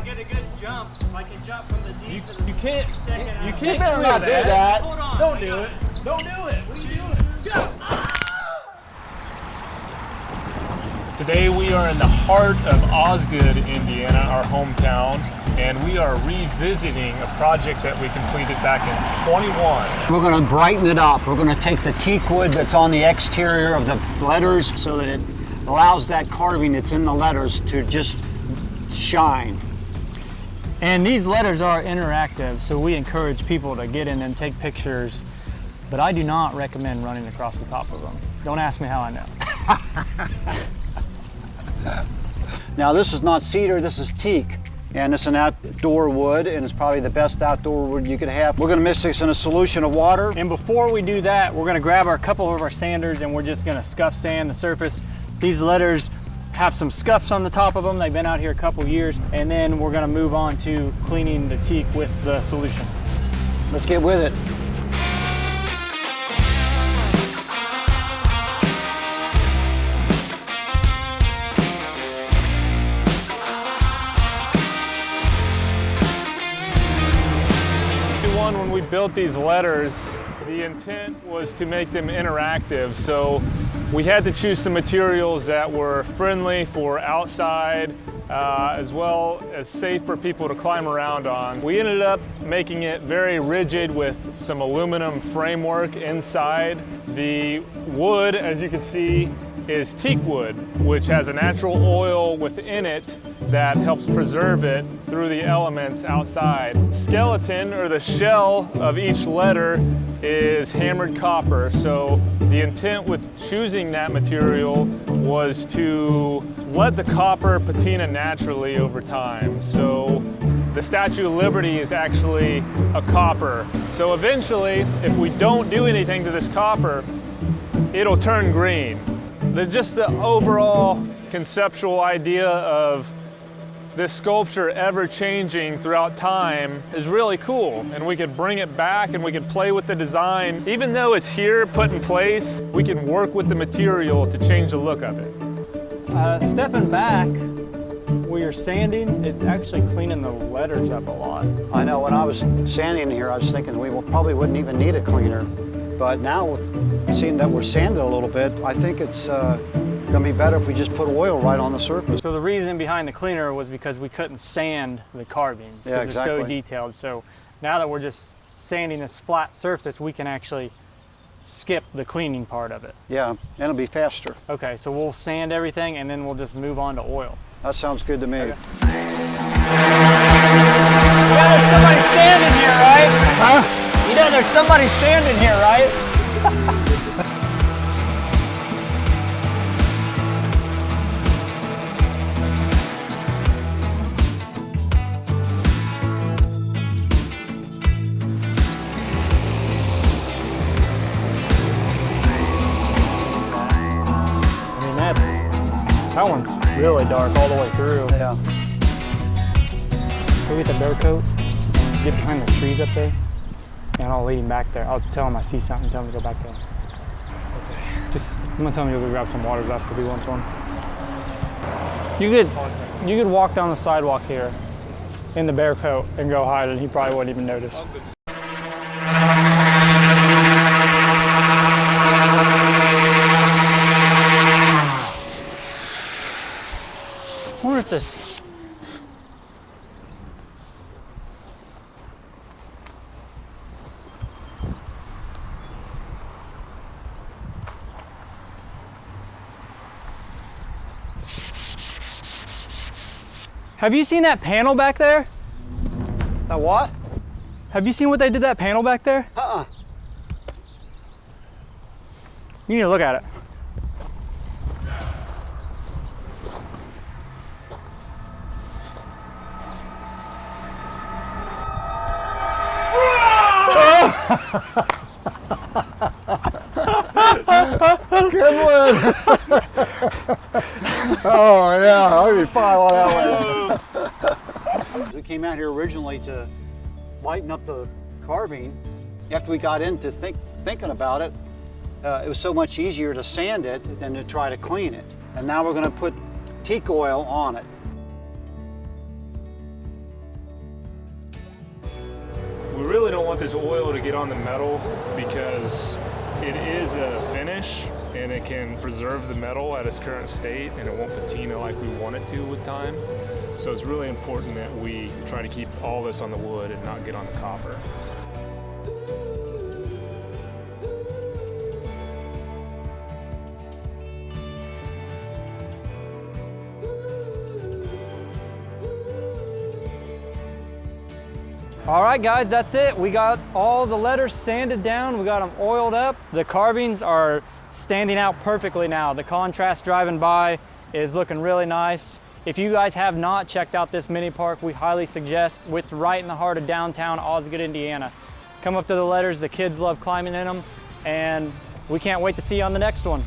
get a good jump, I can jump from the deep to the You can't You better not do that. Hold on. Don't do it. Don't do it. What are you doing? Go! Today we are in the heart of Osgood, Indiana, our hometown, and we are revisiting a project that we completed back in 21. We're going to brighten it up. We're going to take the teak wood that's on the exterior of the letters so that it allows that carving that's in the letters to just shine. And these letters are interactive, so we encourage people to get in and take pictures, but I do not recommend running across the top of them. Don't ask me how I know. Now this is not cedar, this is teak. And it's an outdoor wood, and it's probably the best outdoor wood you could have. We're gonna mix this in a solution of water. And before we do that, we're gonna grab a couple of our sanders and we're just gonna scuff sand the surface. These letters have some scuffs on the top of them. They've been out here a couple years. And then we're gonna move on to cleaning the teak with the solution. Let's get with it. When we built these letters, the intent was to make them interactive. So we had to choose some materials that were friendly for outside, as well as safe for people to climb around on. We ended up making it very rigid with some aluminum framework inside. The wood, as you can see, is teak wood, which has a natural oil within it that helps preserve it through the elements outside. Skeleton, or the shell of each letter, is hammered copper. So the intent with choosing that material was to let the copper patina naturally over time. So the Statue of Liberty is actually a copper. So eventually, if we don't do anything to this copper, it'll turn green. Just the overall conceptual idea of this sculpture ever changing throughout time is really cool, and we could bring it back and we could play with the design. Even though it's here put in place, we can work with the material to change the look of it. Stepping back, where you're sanding, it's actually cleaning the letters up a lot. I know, when I was sanding here, I was thinking we probably wouldn't even need a cleaner. But now, seeing that we're sanded a little bit, I think it's gonna be better if we just put oil right on the surface. So the reason behind the cleaner was because we couldn't sand the carvings. Yeah, exactly. They're so detailed. So now that we're just sanding this flat surface, we can actually skip the cleaning part of it. Yeah, and it'll be faster. Okay, so we'll sand everything and then we'll just move on to oil. That sounds good to me. Okay. Yeah, there's somebody standing here, right? Huh? You know there's somebody standing here, right? I mean, that one's really dark all the way through. Yeah. Go get the bear coat and get behind the trees up there. And I'll lead him back there. I'll tell him I see something, tell him to go back there. Okay. I'm gonna tell him to go grab some water, that's what he wants one. You could walk down the sidewalk here in the bear coat and go hide and he probably wouldn't even notice. I wonder if this... Have you seen that panel back there? That what? Have you seen what they did to that panel back there? Uh-uh. You need to look at it. Good one. Oh yeah, I'd be fine on that one. We came out here originally to lighten up the carving. After we got into thinking about it, it was so much easier to sand it than to try to clean it. And now we're going to put teak oil on it. want this oil to get on the metal because it is a finish and it can preserve the metal at its current state and it won't patina like we want it to with time. So it's really important that we try to keep all this on the wood and not get on the copper. All right, guys, that's it. We got all the letters sanded down. We got them oiled up. The carvings are standing out perfectly now. The contrast driving by is looking really nice. If you guys have not checked out this mini park, we highly suggest. It's right in the heart of downtown Osgood, Indiana. Come up to the letters. The kids love climbing in them, and we can't wait to see you on the next one.